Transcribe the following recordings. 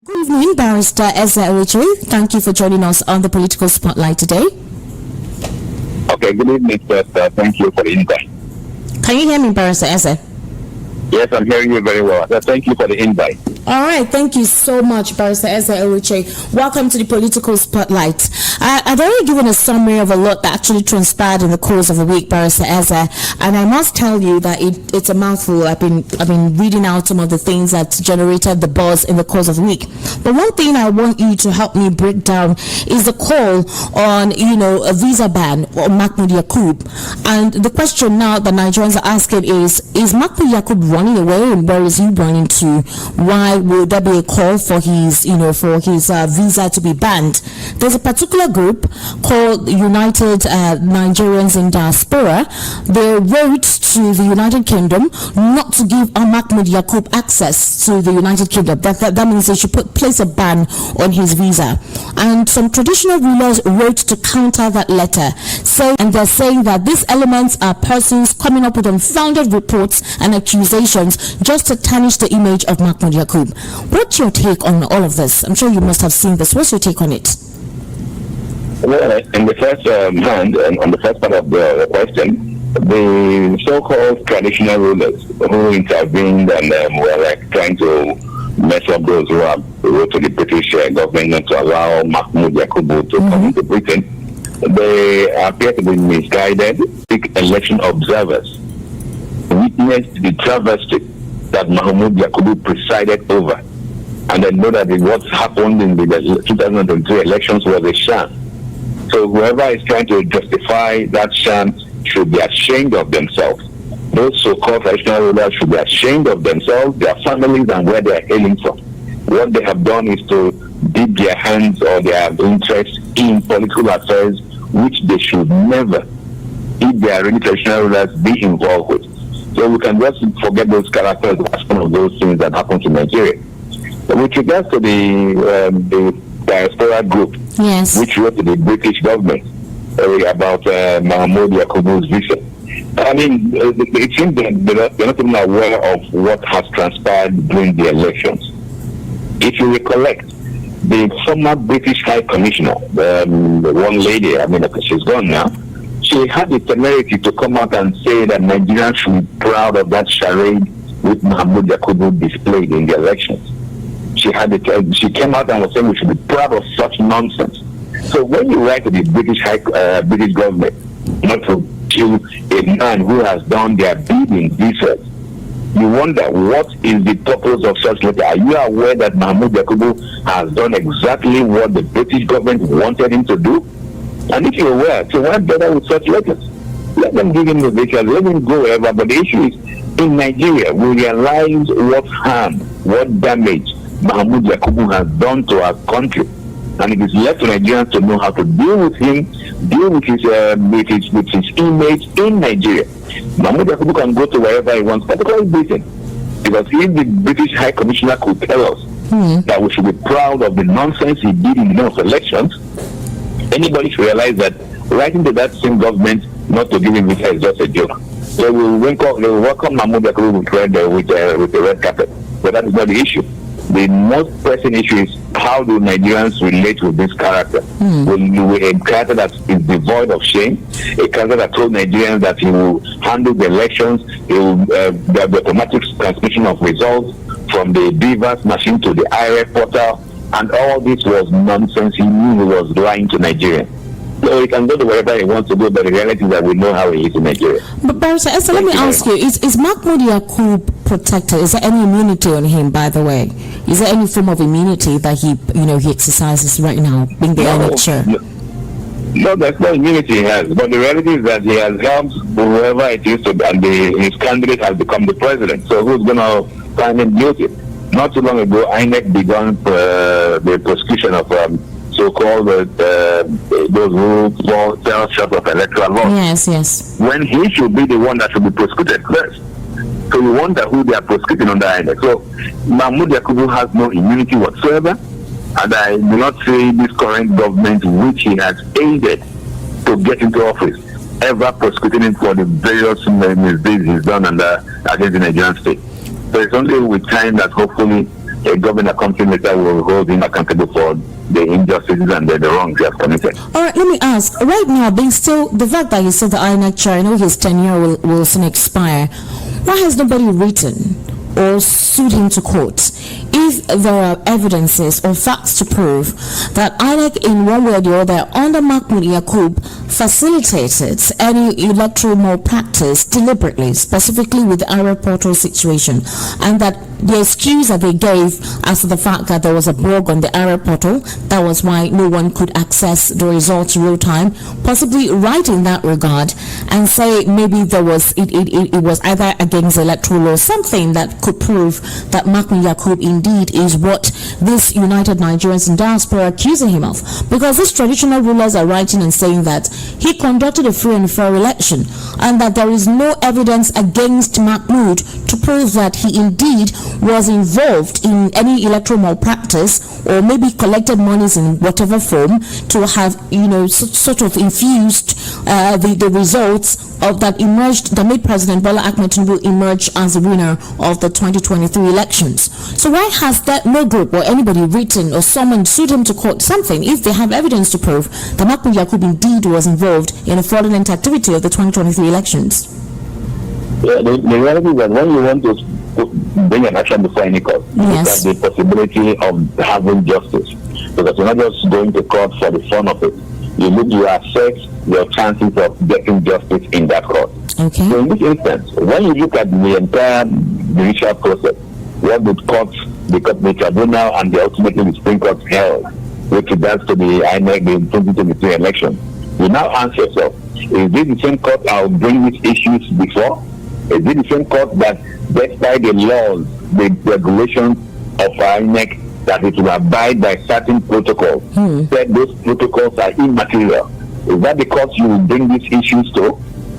Good evening, Barrister Eze Oluche. Thank you for joining us on the Political Spotlight today. Okay, good evening, sir. Thank you for the invite. Can you hear me, Barrister Eze? Yes, I'm hearing you very well. Thank you for the invite. All right, thank you so much, Barrister Eze Oluche. Welcome to the Political Spotlight. I've already given a summary of a lot that actually transpired in the course of the week, Barrister Eze, and I must tell you that it's a mouthful. I've been reading out some of the things that generated the buzz in the course of the week. But one thing I want you to help me break down is the call on, a visa ban on Mahmood Yakubu. And the question now that Nigerians are asking is Mahmood Yakubu running away, and where is he running to? Why would there be a call for his visa to be banned? There's a particular group called United Nigerians in Diaspora. They wrote to the United Kingdom not to give Mahmood Yakubu access to the United Kingdom. That means they should place a ban on his visa. And some traditional rulers wrote to counter that letter, and they're saying that these elements are persons coming up with unfounded reports and accusations just to tarnish the image of Mahmood Yakubu. What's your take on all of this? I'm sure you must have seen this. What's your take on it? Well, in the first hand, and on the first part of the question, the so-called traditional rulers who intervened and were trying to mess up those who wrote to the British government not to allow Mahmood Yakubu to come into Britain, they appear to be misguided. Election observers witnessed the travesty that Mahmood Yakubu presided over, and they know that what happened in the 2023 elections was a sham. So whoever is trying to justify that sham should be ashamed of themselves. Those so-called traditional rulers should be ashamed of themselves, their families, and where they are hailing from. What they have done is to dip their hands or their interest in political affairs, which they should never, if they are really traditional rulers, be involved with. So we can just forget those characters as one of those things that happen to Nigeria. But with regards to the diaspora group, yes, which wrote to the British government about Mahmood Yakubu's visa, I mean, it seems that they're not even aware of what has transpired during the elections. If you recollect, the former British High Commissioner, the one lady, she's gone now, she had the temerity to come out and say that Nigerians should be proud of that charade with Mahmood Yakubu displayed in the elections. She came out and was saying we should be proud of such nonsense. So when you write to the British government not to kill a man who has done their bidding research, you wonder what is the purpose of such letter. Are you aware that Mahmood Yakubu has done exactly what the British government wanted him to do? And if you're aware, so why bother with such letters? Let them give him the visa, let him go wherever. But the issue is, in Nigeria, we realize what harm, what damage Mahmood Yakubu has done to our country. And it is left to Nigerians to know how to deal with him, deal with his image in Nigeria. Mahmood Yakubu can go to wherever he wants, particularly Britain. Because if the British High Commissioner could tell us that we should be proud of the nonsense he did in those elections, anybody should realize that writing to that same government not to give him visa is just a joke. So they will welcome Mahmood Yakubu with the red carpet. But that is not the issue. The most pressing issue is how do Nigerians relate with this character? A character that is devoid of shame, a character that told Nigerians that he will handle the elections, he will the automatic transmission of results from the Beavers machine to the INEC portal, and all this was nonsense. He knew he was lying to Nigerians. So he can go to wherever he wants to go, but the reality is that we know how he is in Nigeria. But Barrister, let me ask you, is Mahmood Yakubu protected? Is there any immunity on him, by the way? Is there any form of immunity that he exercises right now, being the INEC chair? No, there's no immunity he has. But the reality is that he has helped whoever it is, and his candidate has become the president. So who's going to find him guilty? Not too long ago, INEC began the prosecution of so-called those who fell short of electoral law. Yes. When he should be the one that should be prosecuted first. So you wonder who they are prosecuting under INEC. So Mahmood Yakubu has no immunity whatsoever, and I do not see this current government, which he has aided to get into office, ever prosecuting him for the various misdeeds he's done against the Nigerian state. So it's only with time that hopefully a governor comes in later will hold him accountable for the injustices and the wrongs he has committed. All right, let me ask. Right now, being still the fact that he said the INEC chair, I know his tenure will soon expire. Why has nobody written or sued him to court if there are evidences or facts to prove that INEC in one way or the other under Mahmood Yakubu facilitated any electoral malpractice deliberately, specifically with the Arab portal situation, and that the excuse that they gave as to the fact that there was a bug on the Arab portal, that was why no one could access the results real time, possibly right in that regard, and say maybe there was it was either against electoral law, something that could prove that Mahmood Yakubu indeed is what this United Nigerians in diaspora are accusing him of. Because these traditional rulers are writing and saying that he conducted a free and fair election and that there is no evidence against Mahmood to prove that he indeed was involved in any electoral malpractice or maybe collected monies in whatever form to have, sort of infused the results of that emerged, that made President Bola Ahmed Tinubu emerge as the winner of the 2023 elections. So why has that no group or anybody written or someone sued him to court something if they have evidence to prove that Mahmood Yakubu indeed was involved in a fraudulent activity of the 2023 elections? Yeah, the reality is that when you want to bring an action before any court, yes, you have the possibility of having justice. Because you're not just going to court for the fun of it. You assess your chances of getting justice in that court. Okay. So in this instance, when you look at the entire judicial process, what the courts, because the tribunal and ultimately the Supreme Court held with regards to the INEC, the 2023 election, you now ask yourself, is this the same court that will bring these issues before? Is it the same court that, despite the laws, the regulations of INEC, that it will abide by certain protocols, that those protocols are immaterial? Is that the court you will bring these issues to?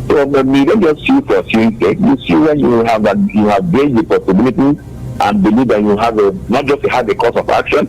So you don't just sue for suing sake. You sue when you have gained the possibility and believe that you have not just have a course of action,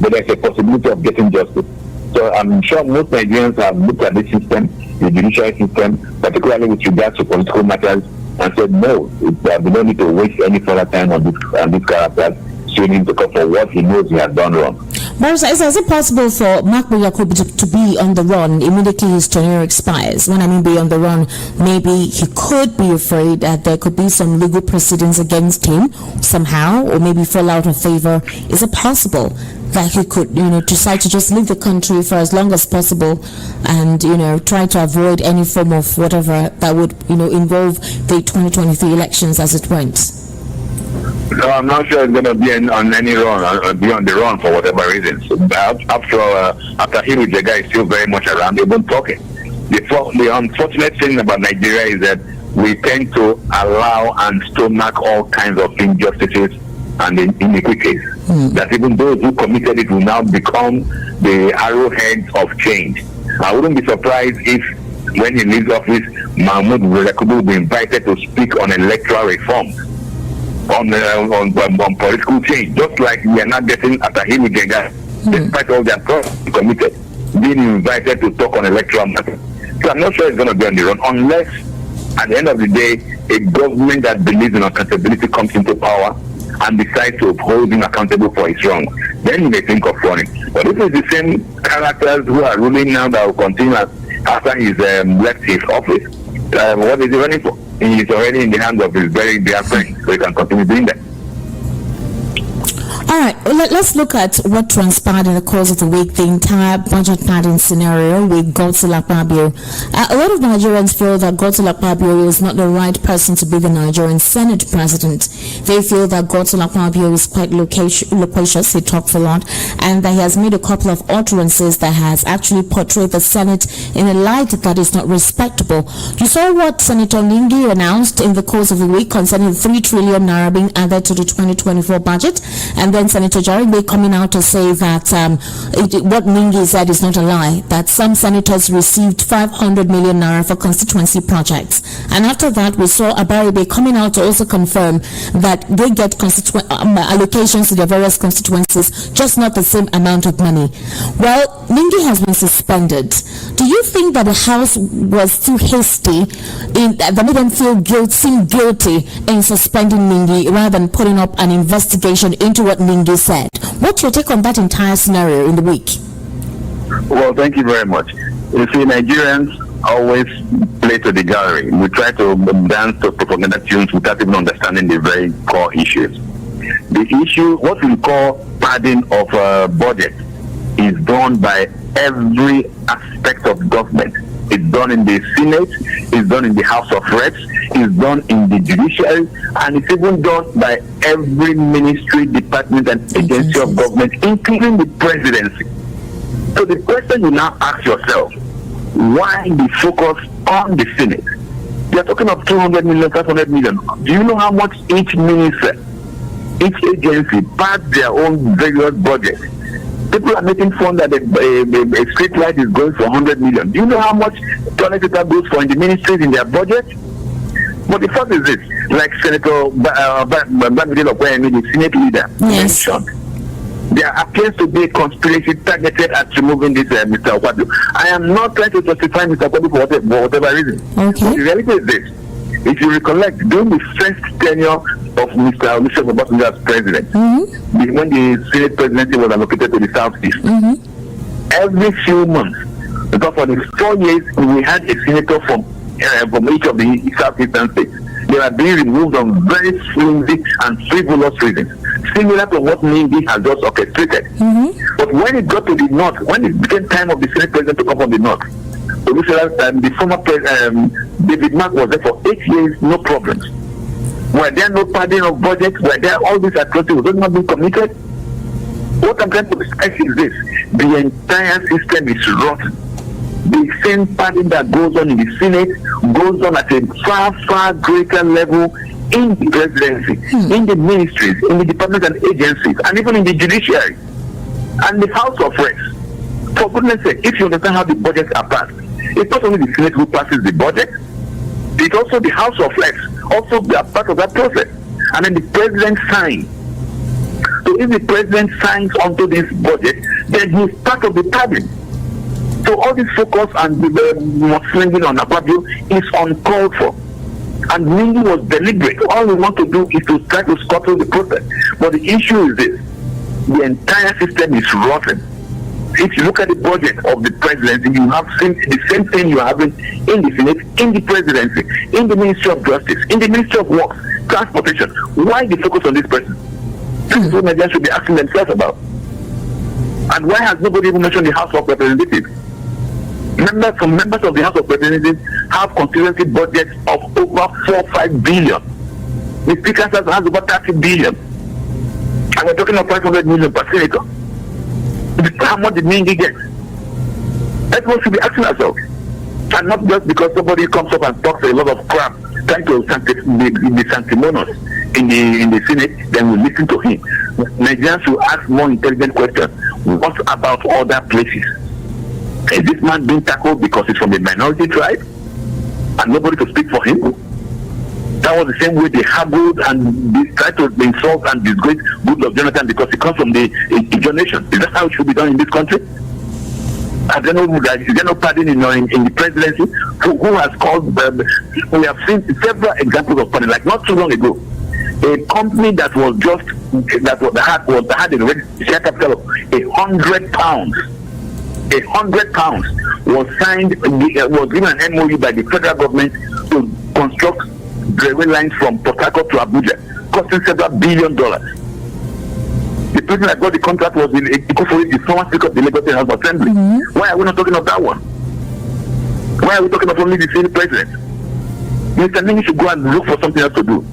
but there's a possibility of getting justice. So I'm sure most Nigerians have looked at this system, the judicial system, particularly with regards to political matters, and said no, we don't need to waste any further time on this character suing him to court for what he knows he has done wrong. Barrister, is it possible for Mahmood Yakubu to be on the run immediately his tenure expires? When I mean be on the run, maybe he could be afraid that there could be some legal proceedings against him somehow, or maybe fall out of favor. Is it possible that he could, decide to just leave the country for as long as possible and, try to avoid any form of whatever that would, involve the 2023 elections as it went? No, I'm not sure it's going to be on any run, be on the run for whatever reasons. After Hiru Jega is still very much around, they've been talking. The unfortunate thing about Nigeria is that we tend to allow and stomach all kinds of injustices and iniquities. That even those who committed it will now become the arrowheads of change. I wouldn't be surprised if, when he leaves office, Mahmood Yakubu will be invited to speak on electoral reforms. On political change, just like we are not getting Atahiru Jega, despite all their crimes committed, being invited to talk on electoral matters. So I'm not sure it's going to be on the run unless, at the end of the day, a government that believes in accountability comes into power and decides to hold him accountable for his wrongs. Then you may think of running. But if it's the same characters who are ruling now that will continue after he's left his office, what is he running for? He is already in the hands of his very dear friends, so he can continue doing that. All right, let's look at what transpired in the course of the week, the entire budget padding scenario with Godswill Akpabio. A lot of Nigerians feel that Godswill Akpabio is not the right person to be the Nigerian Senate president. They feel that Godswill Akpabio is quite loquacious, he talks a lot, and that he has made a couple of utterances that has actually portrayed the Senate in a light that is not respectable. You saw what Senator Ningi announced in the course of the week concerning 3 trillion naira being added to the 2024 budget, and then Senator Jarigbe coming out to say that what Ningi said is not a lie, that some senators received 500 million naira for constituency projects. And after that, we saw Abaribe coming out to also confirm that they get allocations to their various constituencies, just not the same amount of money. Well, Ningi has been suspended. Do you think that the House was too hasty that made them seem guilty in suspending Ningi rather than putting up an investigation into what Ningi said. What's your take on that entire scenario in the week? Well, thank you very much. You see, Nigerians always play to the gallery. We try to dance to propaganda tunes without even understanding the very core issues. The issue, what we call padding of budget, is done by every aspect of government. It's done in the Senate, it's done in the House of Reps, it's done in the judiciary, and it's even done by every ministry, department, and agency of government, including the presidency. So the question you now ask yourself, why the focus on the Senate? They are talking of 200 million, 500 million. Do you know how much each minister, each agency pads their own various budget? People are making fun that a street light is going for 100 million. Do you know how much toilet paper goes for in the ministries in their budget? But the fact is this, like Senator Bamidele Okoyemi, the Senate leader, mentioned, there appears to be a conspiracy targeted at removing this Mr. Yakubu. I am not trying to justify Mr. Yakubu for whatever reason. Okay. But the reality is this. If you recollect, during the first tenure of Mr. Olusegun Obasanjo as president, when the Senate presidency was allocated to the Southeast, every few months, because for the 4 years, we had a senator from each of the Southeastern states. They are being removed on very flimsy and frivolous reasons, similar to what Ningi has just orchestrated. But when it got to the north, when it became time of the Senate president to come from the north, the former president, David Mark, was there for 8 years, no problems. Were there no padding of budget? Were there all these atrocities? Was not being committed? What I'm trying to express is this: the entire system is rotten. The same padding that goes on in the Senate goes on at a far, far greater level in the presidency, in the ministries, in the departments and agencies, and even in the judiciary and the House of Reps. For goodness sake, if you understand how the budgets are passed, it's not only the Senate who passes the budget, it's also the House of Reps, also they are part of that process. And then the president signs. So if the president signs onto this budget, then he's part of the padding. So all this focus and the mudslinging on Akpabio is uncalled for. And Ningi was deliberate. All we want to do is to try to scuttle the process. But the issue is this: the entire system is rotten. If you look at the budget of the presidency, you have seen the same thing you are having in the Senate, in the presidency, in the Ministry of Justice, in the Ministry of Works, Transportation. Why the focus on this person? This is what Nigerians should be asking themselves about. And why has nobody even mentioned the House of Representatives? Members of the House of Representatives have constituency budgets of over 4-5 billion. The Speaker has over 30 billion. And we're talking of 500 million per senator. How much did Ningi get? That's what we should be asking ourselves. And not just because somebody comes up and talks a lot of crap, trying to be sanctimonious in the Senate, then we listen to him. Nigerians should ask more intelligent questions. What about other places? Is this man being tackled because he's from a minority tribe and nobody to speak for him? That was the same way they haggled and they tried to insult and disgrace Goodluck Jonathan because he comes from the Ijaw nation. Is that how it should be done in this country? Is there no padding in the presidency? Who has called? We have seen several examples of padding. Like not too long ago, a company that was just had a share capital of £100. £100 was signed, was given an MOU by the federal government to construct railway lines from Port Harcourt to Abuja, costing several $1 billion. The person that got the contract was the former Speaker of the Lagos House of Assembly. Why are we not talking of that one? Why are we talking of only the Senate president? Mr. Ningi should go and look for something else to do.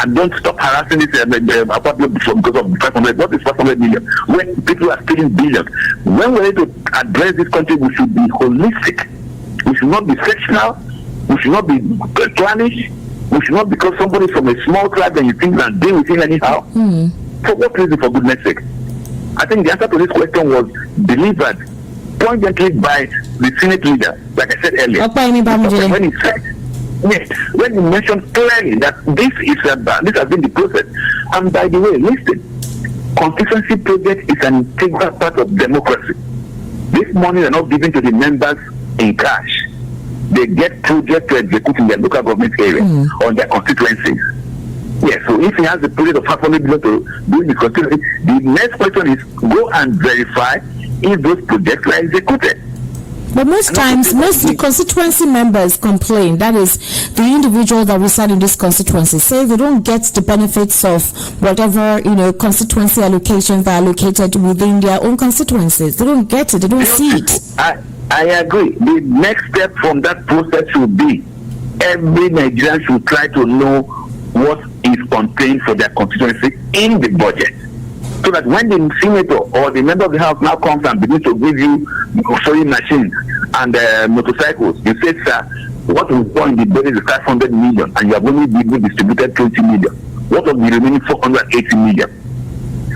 And don't stop harassing this apartment because of 500. What is 500 million? When people are stealing billions. When we're ready to address this country, we should be holistic. We should not be sectional. We should not be clannish. We should not because somebody from a small tribe and you think that deal with him anyhow. For what reason, for goodness sake? I think the answer to this question was delivered poignantly by the Senate leader, like I said earlier. When he said, yes, when he mentioned clearly that this has been the process. And by the way, listen, constituency project is an integral part of democracy. This money are not given to the members in cash. They get projects to execute in their local government area on their constituencies. Yes, so if he has the project of 500 billion to do the constituency, the next question is go and verify if those projects are executed. But most times, most constituency members complain, that is, the individual that reside in this constituency, say they don't get the benefits of whatever, constituency allocations that are allocated within their own constituencies. They don't get it, they don't see it. I agree. The next step from that process should be every Nigerian should try to know what is contained for their constituency in the budget. So that when the senator or the member of the house now comes and begins to give you sewing machines and motorcycles, you say, sir, what we've done in the budget is 500 million and you have only distributed 20 million. What of the remaining 480 million?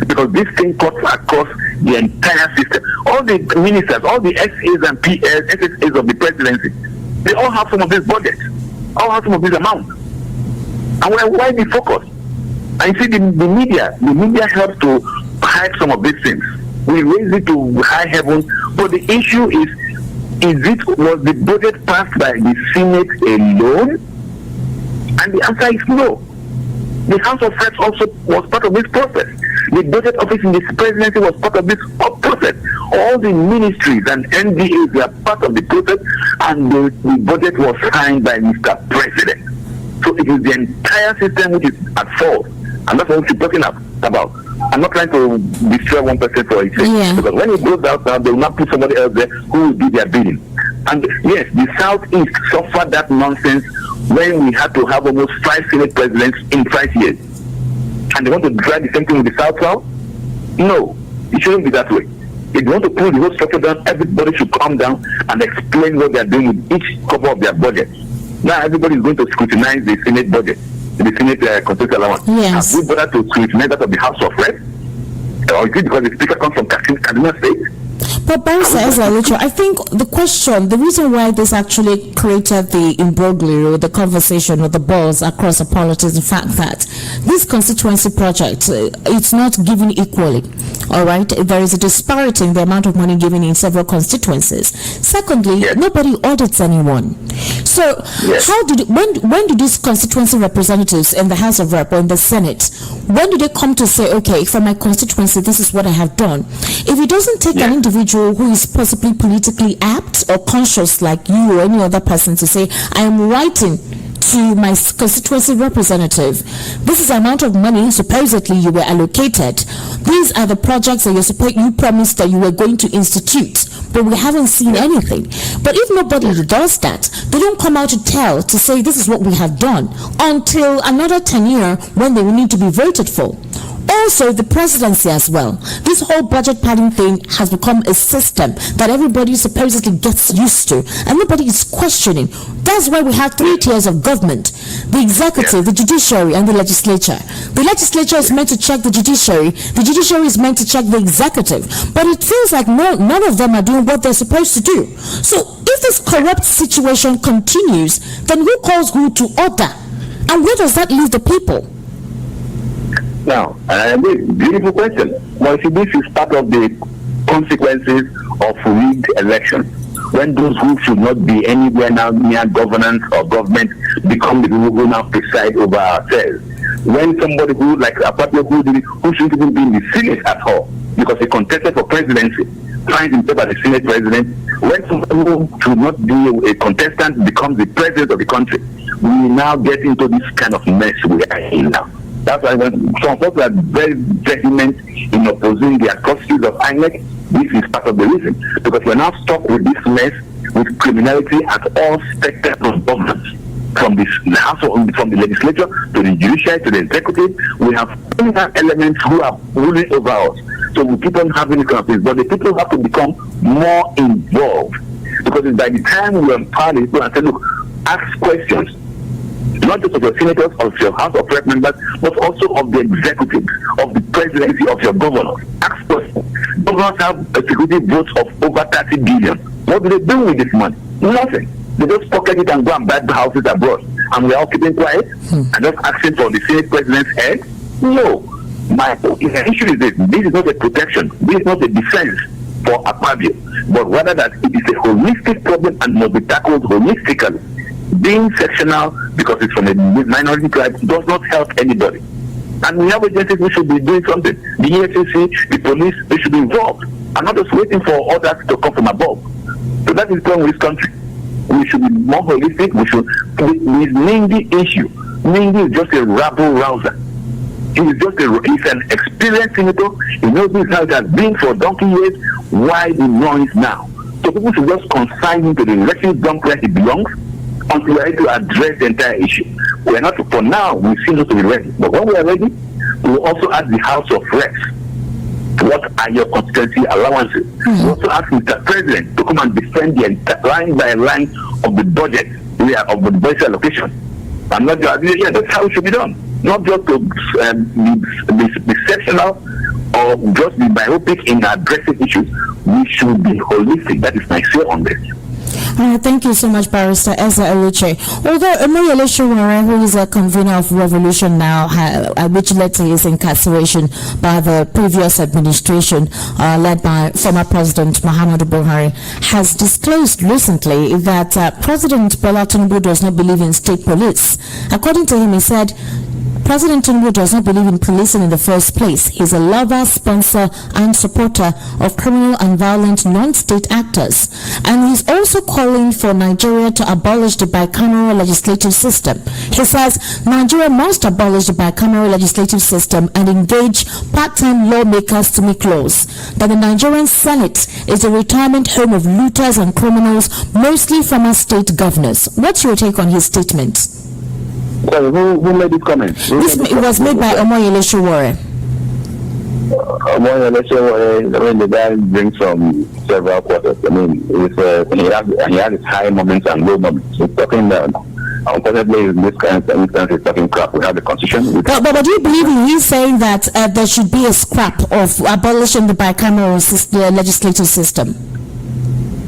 Because this thing cuts across the entire system. All the ministers, all the SAs and PS, SSAs of the presidency, they all have some of this budget, all have some of this amount. And why be focused? And you see, the media helps to hide some of these things. We raise it to high heaven, but the issue was the budget passed by the Senate alone? And the answer is no. The House of Reps also was part of this process. The budget office in the presidency was part of this process. All the ministries and NDAs were part of the process, and the budget was signed by Mr. President. So it is the entire system which is at fault. And that's what we're talking about. I'm not trying to destroy one person for it. Yeah. Because when it goes out, they will not put somebody else there who will do their bidding. And yes, the Southeast suffered that nonsense when we had to have almost 5 Senate presidents in 5 years. And they want to try the same thing with the South? No, it shouldn't be that way. If they want to pull the whole structure down, everybody should come down and explain what they are doing with each cover of their budget. Now everybody is going to scrutinize the Senate budget, the Senate constitutional allowance. Yes. Have we bothered to scrutinize that of the House of Reps? Or is it because the Speaker comes from Kaduna State? But Barrister Ezra, I think the reason why this actually created the imbroglio, the conversation or the buzz across the politics, the fact that this constituency project, it's not given equally. All right, there is a disparity in the amount of money given in several constituencies. Secondly, yes, nobody audits anyone. So, yes, when do these constituency representatives in the House of Rep or in the Senate, when do they come to say, okay, for my constituency, this is what I have done? If it doesn't take an individual who is possibly politically apt or conscious like you or any other person to say, I am writing to my constituency representative, this is the amount of money supposedly you were allocated. These are the projects that you promised that you were going to institute, but we haven't seen anything. But if nobody does that, they don't come out to say this is what we have done until another tenure when they will need to be voted for. Also, the presidency as well. This whole budget padding thing has become a system that everybody supposedly gets used to, and nobody is questioning. That's why we have 3 tiers of government: the executive, the judiciary, and the legislature. The legislature is meant to check the judiciary is meant to check the executive. But it feels like none of them are doing what they're supposed to do. So if this corrupt situation continues, then who calls who to order? And where does that leave the people? Now, beautiful question. Well, see, this is part of the consequences of rigged elections. When those who should not be anywhere now near governance or government become the people who now preside over ourselves. When somebody who, like a partner who shouldn't even be in the Senate at all, because he contested for presidency, finds himself as the Senate president. When somebody who should not be a contestant becomes the president of the country, we now get into this kind of mess we are in now. That's why some folks are very vehement in opposing the atrocities of INEC. This is part of the reason, because we're now stuck with this mess, with criminality at all spectrum of government, from the legislature to the judiciary to the executive. We have criminal elements who are ruling over us. So we keep on having this kind of things, but the people have to become more involved, because by the time we empower the people and say, look, ask questions, not just of your senators, of your House of Rep members, but also of the executive, of the presidency, of your governors. Ask questions. Governors have a security vote of over 30 billion. What do they do with this money? Nothing. They just pocket it and go and buy the houses abroad. And we are all keeping quiet and just asking for the Senate president's head? No. My issue is this. This is not a protection. This is not a defense for Akpabio, but rather that it is a holistic problem and must be tackled holistically. being sectional because it's from a minority tribe does not help anybody. And we have agencies who should be doing something. The EFCC, the police, they should be involved and not just waiting for others to come from above. So that is the problem with this country. We should be more holistic. We should. With Nindy issue, Nindy is just a rabble rouser. He's an experienced senator. He knows this how it has been for donkey years. Why the noise now? So people should just consign him to the refuse dump where he belongs until we are able to address the entire issue. We are not, for now, we seem not to be ready. But when we are ready, we will also ask the House of Reps, what are your constituency allowances? We also ask Mr. President to come and defend the line by line of the budget, of the budget allocation. And not just, that's how it should be done. Not just to be sectional or just be myopic in addressing issues. We should be holistic. That is my say on this. Thank you so much, Barrister Ezra Eluche. Although Mahmood Yakubu, who is a convener of Revolution now, which led to his incarceration by the previous administration, led by former President Muhammadu Buhari, has disclosed recently that President Bola Tinubu does not believe in state police. According to him, he said, President Tinubu does not believe in policing in the first place. He's a lover, sponsor, and supporter of criminal and violent non-state actors. And he's also calling for Nigeria to abolish the bicameral legislative system. He says Nigeria must abolish the bicameral legislative system and engage part-time lawmakers to make laws. That the Nigerian Senate is the retirement home of looters and criminals, mostly former state governors. What's your take on his statement? So who made this comment? It was made by Omoyele Sowore. The guy brings from several quarters. He has his high moments and low moments. He's talking unfortunately, in this instance, he's talking crap. We have the constitution. But do you believe he's saying that there should be a scrap of abolishing the bicameral legislative system?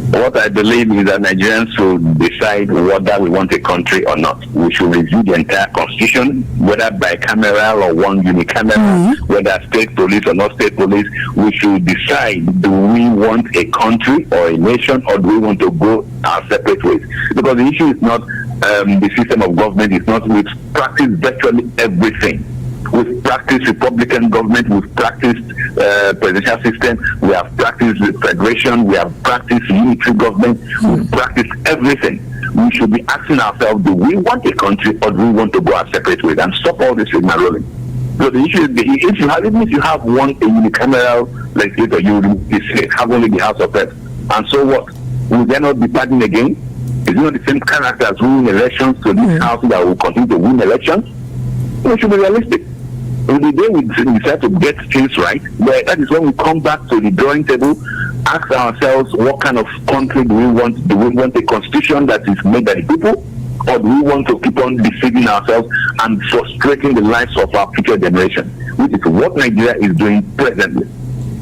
What I believe is that Nigerians should decide whether we want a country or not. We should review the entire constitution, whether bicameral or one unicameral, whether state police or not state police. We should decide, do we want a country or a nation, or do we want to go our separate ways? Because the issue is not the system of government. It's not. We've practiced virtually everything. We've practiced Republican government, we've practiced presidential system, we have practiced federation, we have practiced unitary government, we've practiced everything. We should be asking ourselves, do we want a country or do we want to go our separate ways, and stop all this rigmarole? So the issue is, if you have one a unicameral legislator, you will have only the House of Reps. And so what? Will there not be partying again? Is it not the same characters winning elections to this house that will continue to win elections? We should be realistic. In the day we decide to get things right, but that is when we come back to the drawing table, ask ourselves, what kind of country do we want? Do we want a constitution that is made by the people, or do we want to keep on deceiving ourselves and frustrating the lives of our future generation, which is what Nigeria is doing presently?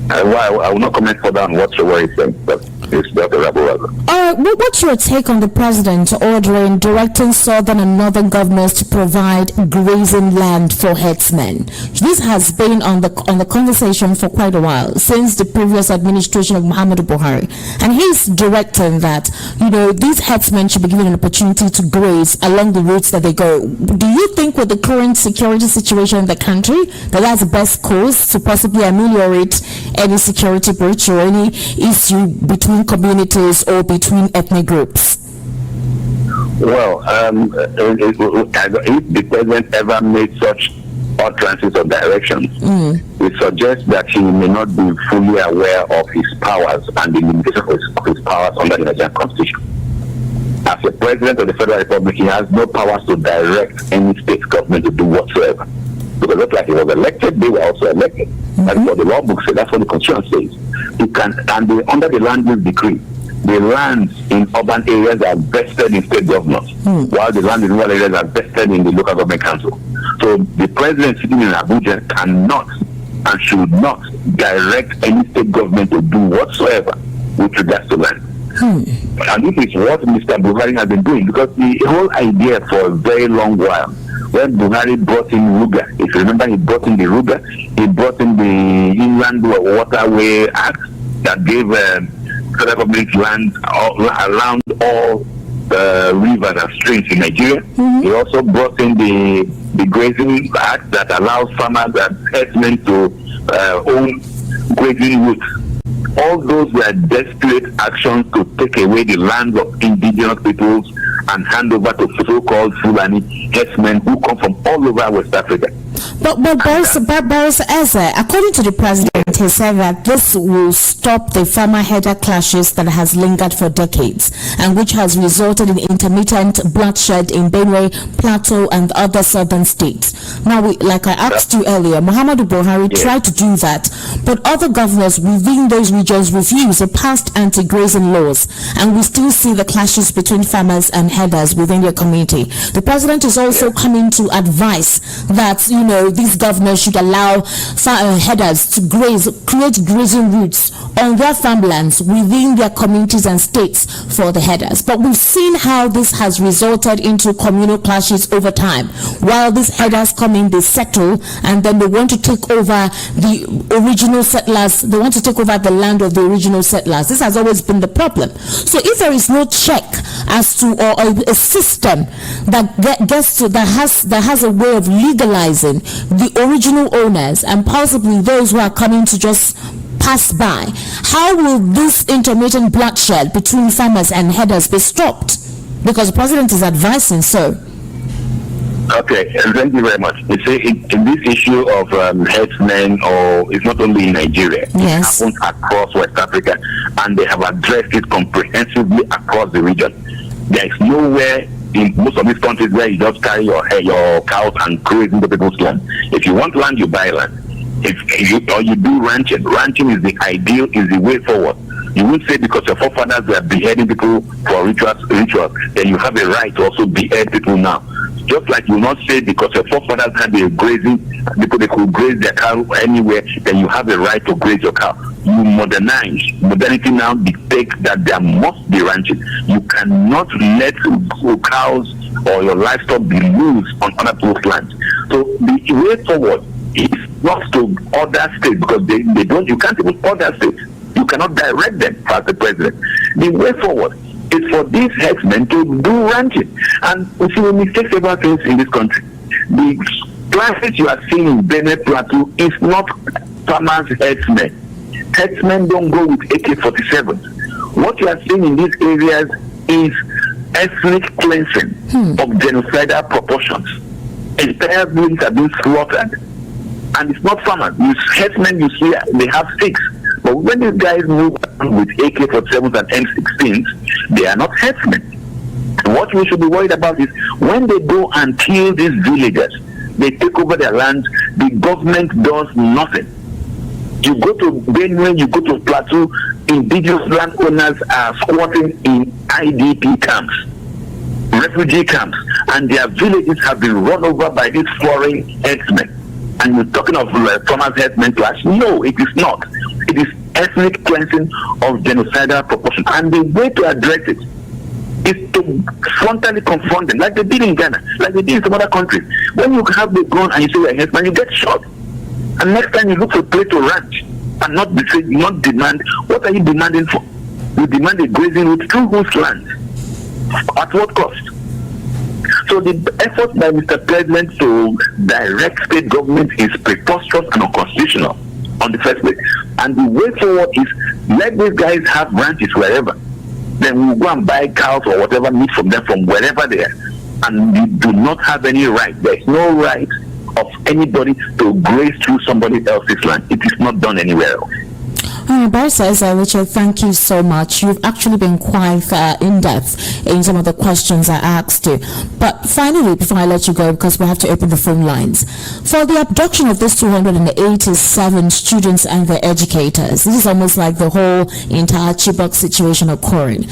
I will not comment further on what Sowore is saying, but it's not a rabble. What's your take on the president ordering, directing southern and northern governors to provide grazing land for herdsmen? This has been on the conversation for quite a while, since the previous administration of Muhammadu Buhari, and he's directing that these herdsmen should be given an opportunity to graze along the routes that they go. Do you think, with the current security situation in the country, that's the best course to possibly ameliorate any security breach or any issue between communities or between ethnic groups? Well, if the president ever made such utterances or directions, it suggests that he may not be fully aware of his powers and the limitations of his powers under the Nigerian Constitution. As a president of the Federal Republic, he has no powers to direct any state government to do whatsoever. Because it looked like he was elected, they were also elected. That's what the law book says, that's what the constitution says. He can, and under the land use decree, the lands in urban areas are vested in state governors, while the land in rural areas are vested in the local government council. So the president sitting in Abuja cannot and should not direct any state government to do whatsoever with regards to land. And this is what Mr. Buhari has been doing, because the whole idea for a very long while, when Buhari brought in Ruga, if you remember, he brought in the Ruga, he brought in the Inland Waterway Act that gave federal government land around all rivers and streams in Nigeria. He also brought in the Grazing Act that allows farmers and herdsmen to own grazing routes. All those were desperate actions to take away the lands of indigenous peoples and hand over to so-called Fulani herdsmen who come from all over West Africa. But Boris Eze, according to the president, he said that this will stop the farmer-herder clashes that has lingered for decades and which has resulted in intermittent bloodshed in Benue, Plateau, and other southern states. Now, like I asked you earlier, Muhammadu Buhari tried to do that, but other governors within those regions refused. They passed anti-grazing laws, and we still see the clashes between farmers and herders within their community. The president is also coming to advise that, these governors should allow herders to create grazing routes on their farmlands within their communities and states for the herders. But we've seen how this has resulted into communal clashes over time. While these herders come in, they settle, and then they want to take over the original settlers. They want to take over the land of the original settlers. This has always been the problem. So if there is no check as to, or a system that has a way of legalizing the original owners and possibly those who are coming to just pass by, how will this intermittent bloodshed between farmers and herders be stopped? Because the president is advising so. Okay, thank you very much. You see, in this issue of herdsmen, or it's not only in Nigeria, it happens across West Africa, and they have addressed it comprehensively across the region. There is nowhere in most of these countries where you just carry your cows and graze into people's land. If you want land, you buy land. Or you do ranching. Ranching is the ideal, is the way forward. You won't say because your forefathers were beheading people for rituals, then you have a right to also behead people now. Just like you will not say because your forefathers had a grazing, people they could graze their cow anywhere, then you have a right to graze your cow. You modernize. Modernity now dictates that there must be ranching. You cannot let cows or your livestock be loose on other people's lands. So the way forward is not to other states, because they don't. You can't even order states. You cannot direct them as the president. The way forward is for these herdsmen to do ranching. And you see, we mistake several things in this country. The classes you are seeing in Benue Plateau is not farmers' herdsmen. Herdsmen don't go with AK-47s. What you are seeing in these areas is ethnic cleansing of genocidal proportions. Entire villages are being slaughtered. And it's not farmers. Herdsmen you see, they have sticks. But when these guys move with AK-47s and M16s, they are not herdsmen. What we should be worried about is when they go and kill these villagers, they take over their lands, the government does nothing. You go to Benue, you go to Plateau, indigenous landowners are squatting in IDP camps, refugee camps, and their villages have been run over by these foreign herdsmen. And you're talking of farmers' herdsmen clash? No, it is not. It is ethnic cleansing of genocidal proportion. And the way to address it is to frontally confront them, like they did in Ghana, like they did in some other countries. When you have the gun and you say you're a herdsman, you get shot. And next time you look for a place to ranch and not demand. What are you demanding for? You demand a grazing route through whose land? At what cost? So the effort by Mr. President to direct state government is preposterous and unconstitutional on the first place. And the way forward is let these guys have ranches wherever. Then we'll go and buy cows or whatever meat from them from wherever they are. And we do not have any right. There is no right of anybody to graze through somebody else's land. It is not done anywhere else. Barrister Richard, thank you so much. You've actually been quite in-depth in some of the questions I asked you. But finally, before I let you go, because we have to open the phone lines, for the abduction of these 287 students and their educators, this is almost like the whole entire Chibok situation occurring.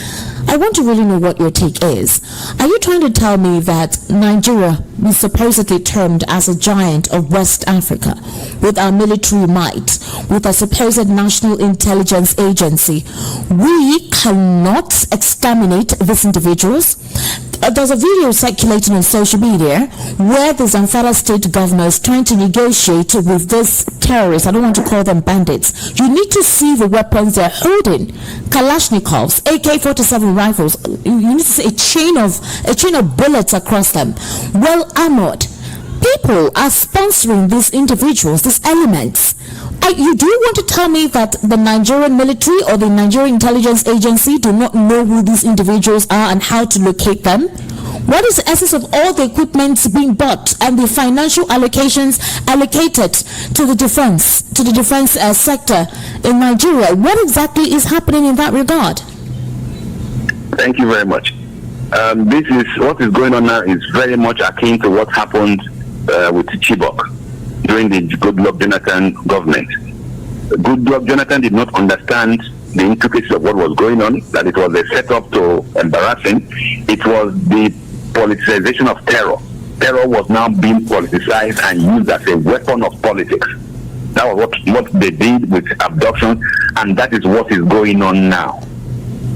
I want to really know what your take is. Are you trying to tell me that Nigeria is supposedly termed as a giant of West Africa, with our military might, with a supposed national intelligence agency, we cannot exterminate these individuals? there's a video circulating on social media where the Zamfara state governor is trying to negotiate with these terrorists. I don't want to call them bandits. You need to see the weapons they're holding: Kalashnikovs, AK-47 rifles. You need to see a chain of bullets across them, well armored. People are sponsoring these individuals, these elements. You do want to tell me that the Nigerian military or the Nigerian intelligence agency do not know who these individuals are and how to locate them? What is the essence of all the equipment being bought and the financial allocations allocated to the defense sector in Nigeria? What exactly is happening in that regard? Thank you very much. This is what is going on now is very much akin to what happened with Chibok during the Goodluck Jonathan government. Goodluck Jonathan did not understand the intricacies of what was going on, that it was a setup to embarrass him. It was the politicization of terror. Terror was now being politicized and used as a weapon of politics. That was what they did with abduction, and that is what is going on now.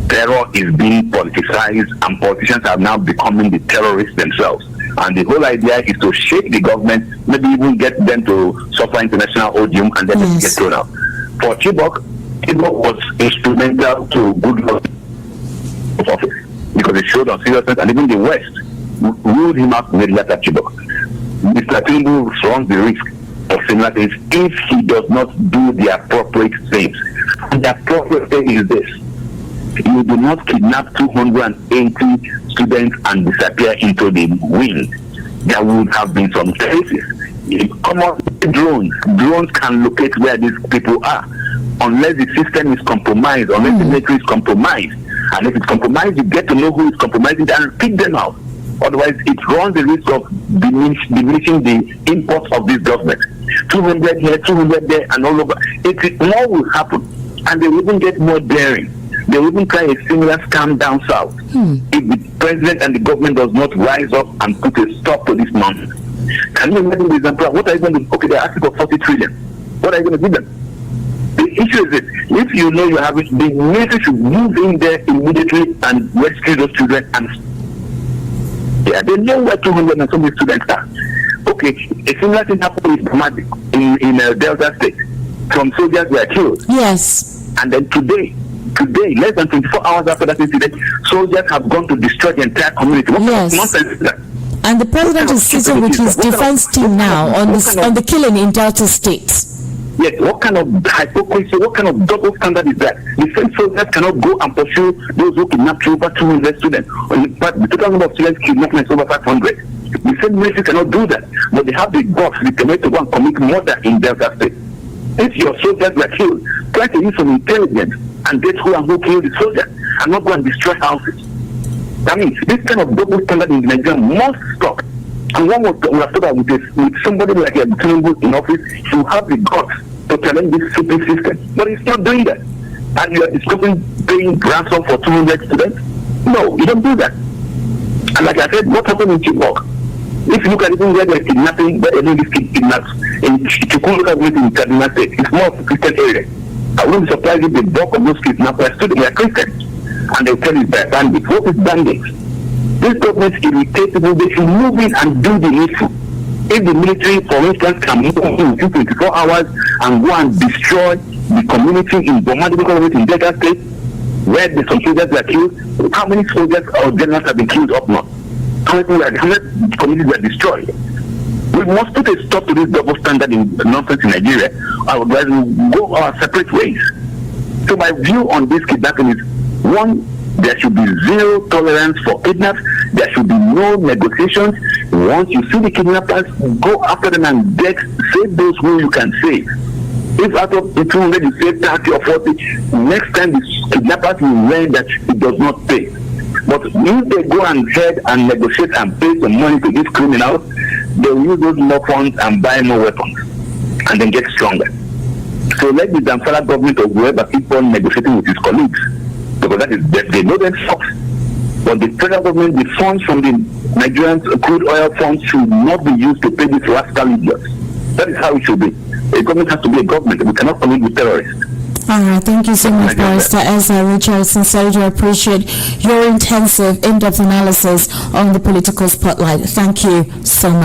Terror is being politicized, and politicians are now becoming the terrorists themselves. And the whole idea is to shake the government, maybe even get them to suffer international odium, and then get thrown out. For Chibok was instrumental to Goodluck's office because it showed on seriousness, and even the West ruled him out immediately after Chibok. Mr. Tinubu runs the risk of similar things if he does not do the appropriate things. And the appropriate thing is this: you do not kidnap 280 students and disappear into the wind. There would have been some cases. Common drones can locate where these people are, unless the system is compromised, unless the military is compromised. And if it's compromised, you get to know who is compromising and pick them out. Otherwise, it runs the risk of diminishing the import of this government. 200 here, 200 there, and all over. More will happen, and they will even get more daring. They will even try a similar scam down south if the president and the government does not rise up and put a stop to this nonsense. Can you imagine the example? What are you going to? Okay, they're asking for 40 trillion. What are you going to give them? The issue is this: if you know you have it, the military should move in there immediately and rescue those children. And they know where 200 and so many students are. Okay, a similar thing happened with Mahmoud in Delta State. Some soldiers were killed. Yes. And then today, less than 24 hours after that incident, soldiers have gone to destroy the entire community. What kind of nonsense is that? And the president is sitting with his defense team now on the killing in Delta State. Yes, what kind of hypocrisy, what kind of double standard is that? The same soldiers cannot go and pursue those who kidnapped over 200 students. In fact, the total number of students kidnapped is over 500. The same military cannot do that, but they have the guts, the commit to go and commit murder in Delta State. If your soldiers were killed, try to use some intelligence and get who and who killed the soldiers, and not go and destroy houses. That means this kind of double standard in Nigeria must stop. And one would have thought that with somebody like Tinubu in office, he will have the guts to challenge this stupid system. But he's not doing that. And you are discussing paying ransom for 200 students? No, you don't do that. And like I said, what happened in Chibok? If you look at even where they're kidnapping, where they're these kidnaps, in Chukwu in Kaduna State, it's more of a Christian area. I wouldn't be surprised if the bulk of those kidnappers were Christians. And they tell you they're bandits. What is bandits? This government is irritating. They should move in and do the needful. If the military, for instance, can move in within 24 hours and go and destroy the community in Bomadiko in Delta State, where the soldiers were killed, how many soldiers or generals have been killed up north? How many communities were destroyed? We must put a stop to this double standard in nonsense in Nigeria, otherwise we'll go our separate ways. So my view on this kidnapping is, one, there should be zero tolerance for kidnaps. There should be no negotiations. Once you see the kidnappers, go after them and save those who you can save. If out of the 200 you save 30 or 40, next time the kidnappers will learn that it does not pay. But if they go and head and negotiate and pay some money to these criminals, they will use those more funds and buy more weapons and then get stronger. So let the Zamfara government or whoever keep on negotiating with his colleagues, because they know themselves. But the federal government, the funds from the Nigerian crude oil funds should not be used to pay these rascal idiots. That is how it should be. A government has to be a government. We cannot commit with terrorists. All right, thank you so much, Barrister Ezra Richard. Sincerely appreciate your intensive, in-depth analysis on the political spotlight. Thank you so much.